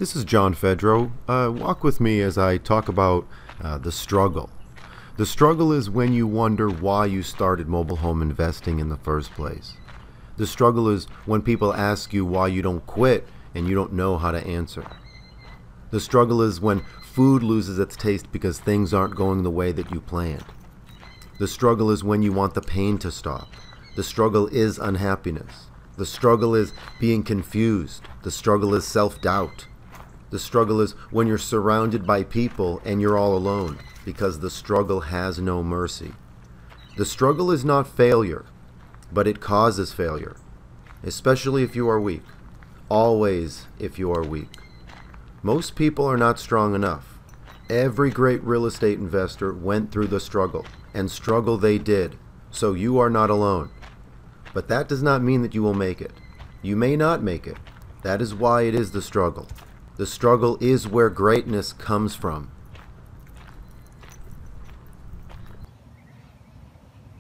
This is John Fedro. Walk with me as I talk about the struggle. The struggle is when you wonder why you started mobile home investing in the first place. The struggle is when people ask you why you don't quit and you don't know how to answer. The struggle is when food loses its taste because things aren't going the way that you planned. The struggle is when you want the pain to stop. The struggle is unhappiness. The struggle is being confused. The struggle is self-doubt. The struggle is when you're surrounded by people and you're all alone, because the struggle has no mercy. The struggle is not failure, but it causes failure, especially if you are weak. Always if you are weak. Most people are not strong enough. Every great real estate investor went through the struggle, and struggle they did, so you are not alone. But that does not mean that you will make it. You may not make it. That is why it is the struggle. The struggle is where greatness comes from.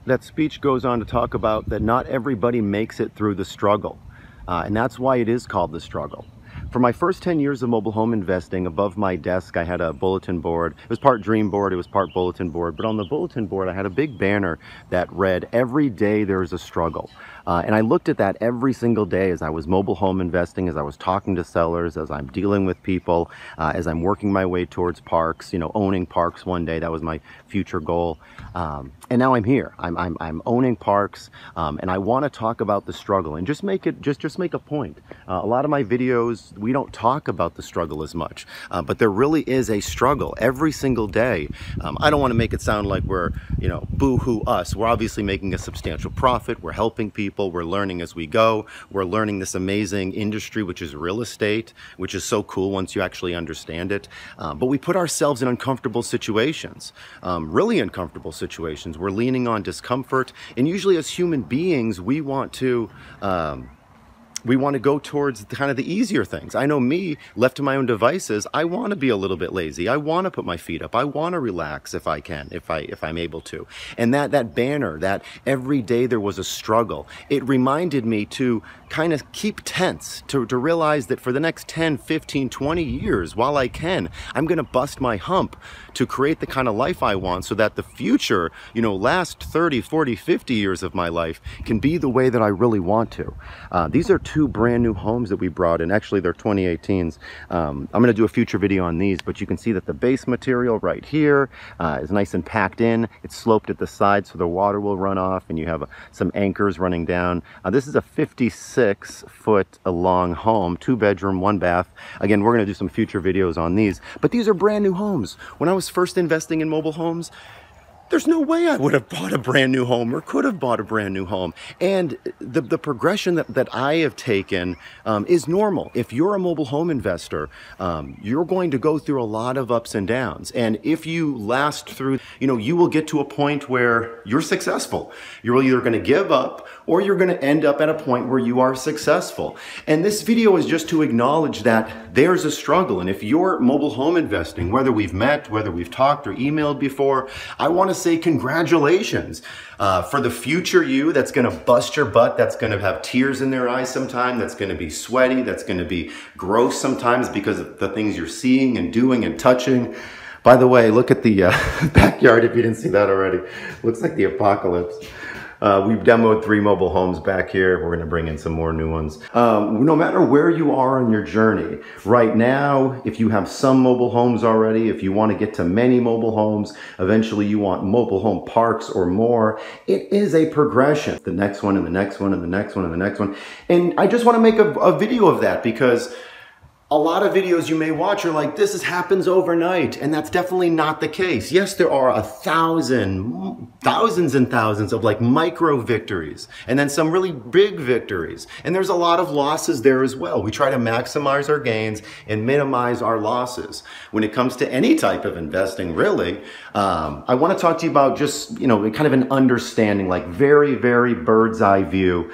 That speech goes on to talk about that not everybody makes it through the struggle. And that's why it is called the struggle. For my first 10 years of mobile home investing, above my desk I had a bulletin board. It was part dream board, it was part bulletin board, but on the bulletin board I had a big banner that read, "Every day there is a struggle." And I looked at that every single day as I was mobile home investing, as I was talking to sellers, as I'm dealing with people, as I'm working my way towards parks, owning parks one day. That was my future goal. And now I'm here. I'm owning parks, and I want to talk about the struggle and just make a point. A lot of my videos, we don't talk about the struggle as much, but there really is a struggle every single day. I don't want to make it sound like we're, boo-hoo us. We're obviously making a substantial profit. We're helping people. We're learning as we go. We're learning this amazing industry, which is real estate, which is so cool once you actually understand it. But we put ourselves in uncomfortable situations, really uncomfortable situations. We're leaning on discomfort, and usually as human beings, we want to go towards kind of the easier things. I know me, left to my own devices, I want to be a little bit lazy. I want to put my feet up. I want to relax if I can, if I'm able to. And that banner, that every day there was a struggle, it reminded me to kind of keep tense, to realize that for the next 10, 15, 20 years, while I can, I'm going to bust my hump to create the kind of life I want so that the future, last 30, 40, 50 years of my life can be the way that I really want to. These are two brand new homes that we brought in. Actually, they're 2018s. I'm going to do a future video on these, but you can see that the base material right here is nice and packed in. It's sloped at the side so the water will run off, and you have some anchors running down. This is a 56-foot long home, 2-bedroom, 1-bath. Again, we're going to do some future videos on these, but these are brand new homes. When I was first investing in mobile homes, there's no way I would have bought a brand new home or could have bought a brand new home. And the progression that I have taken is normal. If you're a mobile home investor, you're going to go through a lot of ups and downs. And if you last through, you will get to a point where you're successful. You're either going to give up or you're going to end up at a point where you are successful. And this video is just to acknowledge that there's a struggle. And if you're mobile home investing, whether we've met, whether we've talked or emailed before, I want to say congratulations for the future you that's going to bust your butt, that's going to have tears in their eyes sometime, that's going to be sweaty, that's going to be gross sometimes because of the things you're seeing and doing and touching. By the way, look at the backyard if you didn't see that already. Looks like the apocalypse. We've demoed 3 mobile homes back here. We're going to bring in some more new ones. No matter where you are on your journey, right now, if you have some mobile homes already, if you want to get to many mobile homes, eventually you want mobile home parks or more, it is a progression. The next one and the next one and the next one and the next one. And I just want to make a video of that because a lot of videos you may watch are like, this happens overnight, and that's definitely not the case. Yes, there are thousands and thousands of like micro victories, and then some really big victories. And there's a lot of losses there as well. We try to maximize our gains and minimize our losses. When it comes to any type of investing, really, I want to talk to you about just, kind of an understanding, like very, very bird's eye view.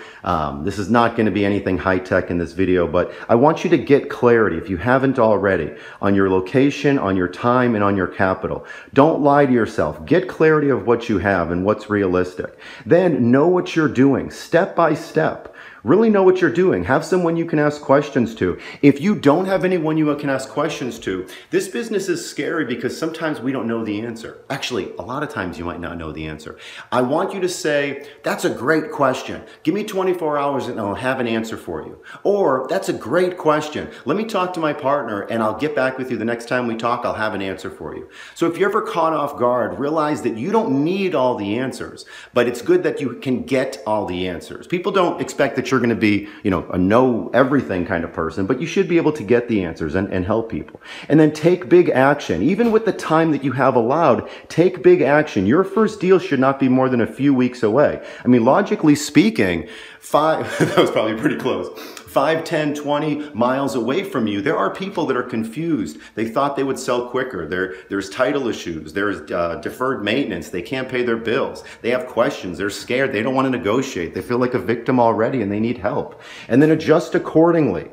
This is not going to be anything high tech in this video, but I want you to get clarity, if you haven't already, on your location, on your time, and on your capital. Don't lie to yourself. Get clarity of what you have and what's realistic. Then know what you're doing step by step. Really know what you're doing. Have someone you can ask questions to. If you don't have anyone you can ask questions to, this business is scary because sometimes we don't know the answer. Actually, a lot of times you might not know the answer. I want you to say, that's a great question. Give me 24 hours and I'll have an answer for you. Or, that's a great question. Let me talk to my partner and I'll get back with you the next time we talk. I'll have an answer for you. So if you're ever caught off guard, realize that you don't need all the answers, but it's good that you can get all the answers. People don't expect that you're going to be, a know everything kind of person, but you should be able to get the answers and help people. And then take big action. Even with the time that you have allowed, take big action. Your first deal should not be more than a few weeks away. I mean, logically speaking, that was probably pretty close. 5, 10, 20 miles away from you, there are people that are confused. They thought they would sell quicker. There's title issues. There's deferred maintenance. They can't pay their bills. They have questions. They're scared. They don't want to negotiate. They feel like a victim already and they need help. And then adjust accordingly.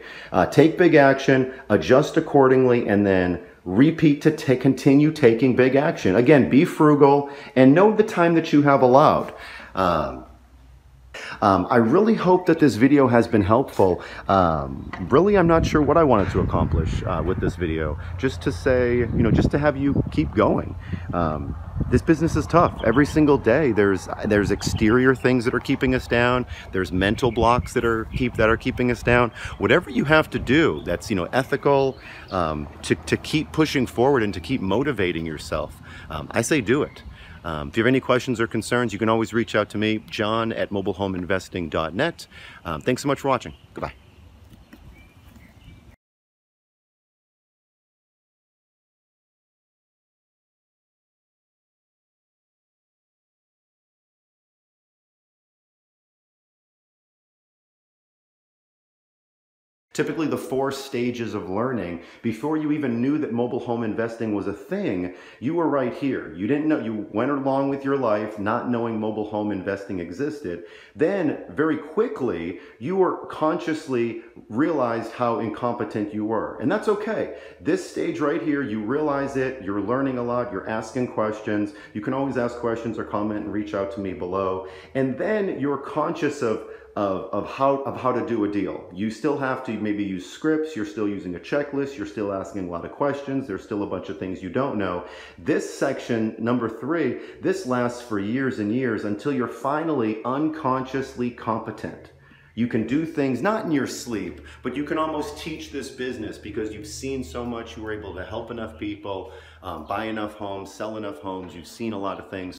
Take big action, adjust accordingly, and then repeat to continue taking big action. Again, be frugal and know the time that you have allowed. I really hope that this video has been helpful. Really, I'm not sure what I wanted to accomplish with this video. Just to say, just to have you keep going. This business is tough. Every single day, there's exterior things that are keeping us down. There's mental blocks that are keeping us down. Whatever you have to do, that's ethical, to keep pushing forward and to keep motivating yourself. I say do it. If you have any questions or concerns, you can always reach out to me, john@mobilehomeinvesting.net. Thanks so much for watching. Goodbye. Typically the 4 stages of learning, before you even knew that mobile home investing was a thing, you were right here. You didn't know, you went along with your life not knowing mobile home investing existed. Then very quickly, you were consciously realized how incompetent you were. And that's okay. This stage right here, you realize it, you're learning a lot, you're asking questions. You can always ask questions or comment and reach out to me below. And then you're conscious of how to do a deal. You still have to maybe use scripts, you're still using a checklist, you're still asking a lot of questions, there's still a bunch of things you don't know. This section, number 3, this lasts for years and years until you're finally unconsciously competent. You can do things, not in your sleep, but you can almost teach this business because you've seen so much, you were able to help enough people, buy enough homes, sell enough homes, you've seen a lot of things.